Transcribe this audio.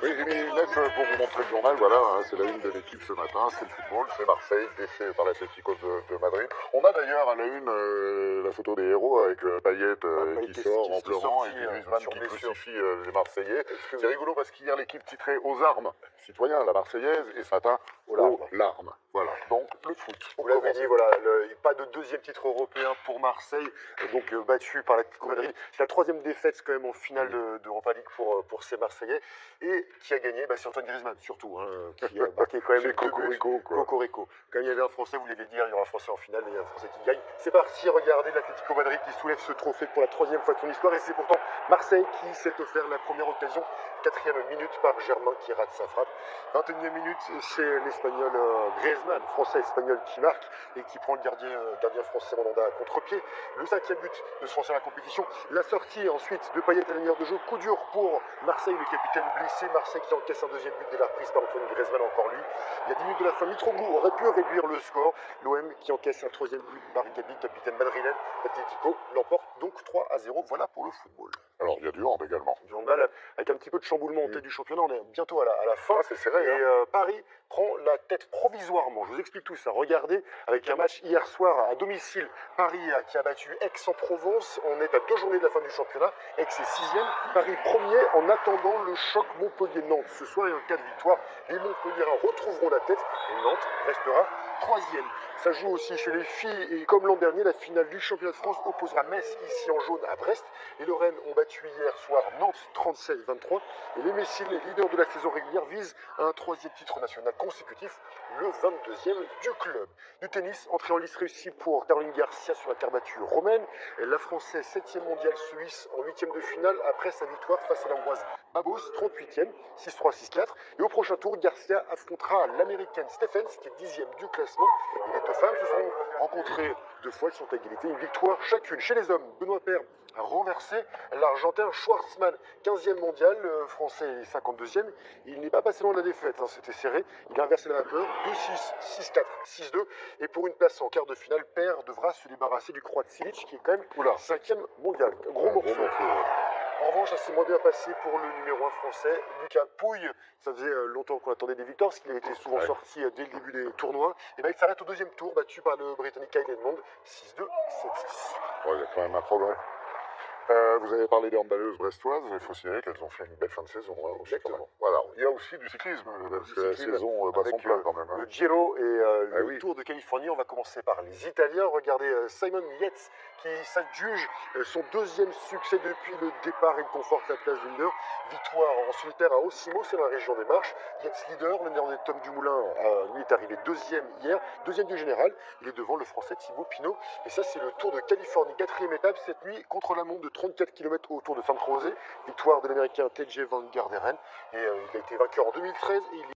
Oui, j'ai mis une lettre pour vous montrer le journal, voilà, hein, c'est la une de l'équipe ce matin, c'est le football, c'est Marseille, défait par l'Atlético de Madrid. On a d'ailleurs à la une la photo des héros avec Payet qui sort en pleurant et puis Griezmann qui crucifie les Marseillais. C'est rigolo parce qu'hier l'équipe titrait aux armes, citoyens, la Marseillaise, et ce matin aux larmes. Voilà, donc le foot. Vous l'avez dit, voilà, pas de deuxième titre européen pour Marseille, donc battu par l'Atlético Madrid. C'est la troisième défaite quand même en finale d'Europa League pour ces Marseillais. Et qui a gagné, c'est Antoine Griezmann surtout, hein, qui a marqué quand même c'est Cocorico, quoi. Cocorico. Quand il y avait un Français, vous l'avez dit, il y aura un Français en finale et il y a un Français qui gagne. C'est parti, regardez l'Atlético Madrid qui soulève ce trophée pour la troisième fois de son histoire. Et c'est pourtant Marseille qui s'est offert la première occasion. 4e minute par Germain qui rate sa frappe. 21e minute, c'est l'Espagnol Griezmann, français-espagnol qui marque et qui prend le gardien français Mandanda à contre-pied. Le 5e but de ce français à la compétition. La sortie ensuite de Payet à la lumière de jeu. Coup dur pour Marseille, le capitaine blessé. Marseille qui encaisse un deuxième but dès la reprise par Antoine Griezmann, encore lui. Il y a 10 minutes de la fin, Mitroglou aurait pu réduire le score. L'OM qui encaisse un troisième but par Gabi, capitaine madrilène. L'Atlético l'emporte donc 3-0. Voilà pour le football. Alors il y a du hand également. Du handball avec un petit peu de chamboulement en tête du championnat. On est bientôt à la fin. Ah, c'est serré. Et Paris prend la tête provisoirement. Je vous explique tout ça. Regardez, avec un match hier soir à domicile, Paris qui a battu Aix-en-Provence. On est à 2 journées de la fin du championnat. Aix est 6e, Paris 1er en attendant le choc Montpellier-Nantes. Ce soir, et en cas de victoire, les Montpelliérains retrouveront la tête et Nantes restera 3e. Ça joue aussi chez les filles et comme l'an dernier, la finale du championnat de France opposera Metz ici en jaune à Brest. Les Lorraines ont battu hier soir Nantes 37-23 et les Messines, les leaders de la saison régulière, visent un 3e titre national consécutif, le 22e du club. Du tennis, entrée en lice réussie pour Caroline Garcia sur la terre battue romaine. La Française 7e mondiale suisse en 8e de finale après sa victoire face à l'Ambroise Babos, 38e, 6-3, 6-4. Et au prochain tour, Garcia affrontera l'Américaine Stephens qui est 10e du classement. Et les deux femmes se sont rencontrées 2 fois, elles sont à égalité, une victoire chacune. Chez les hommes, Benoît Paire a renversé l'Argentin Schwartzmann, 15e mondial, le Français est 52e. Il n'est pas passé loin de la défaite, c'était serré. Il a inversé la vapeur, 2-6, 6-4, 6-2. Et pour une place en quart de finale, Paire devra se débarrasser du Croate Silic qui est quand même 5e mondial. Gros morceau. En revanche, ça s'est moins bien passé pour le numéro 1 français, Lucas Pouille. Ça faisait longtemps qu'on attendait des victoires, parce qu'il a été souvent sorti dès le début des tournois. Et il s'arrête au 2e tour, battu par le Britannique Kyle Edmond, 6-2, 7-6. Il y a quand même un progrès. Vous avez parlé des handballeuses brestoises, il faut signaler qu'elles ont fait une belle fin de saison. Hein, Exactement. Voilà. Il y a aussi du cyclisme, parce que la saison bat son plein quand même. Hein. Le Giro et le Tour de Californie. On va commencer par les Italiens. Regardez Simon Yates qui s'adjuge son 2e succès depuis le départ. Il conforte la place du leader. Victoire en solitaire à Osimo, c'est dans la région des Marches. Yates leader, le néerlandais Tom Dumoulin, lui est arrivé 2e hier, 2e du général. Il est devant le français Thibaut Pinot. Et ça, c'est le Tour de Californie. 4e étape cette nuit contre la montre de 34 km autour de San José. Victoire de l'américain TJ Van Garderen. Et il a été vainqueur en 2013 et il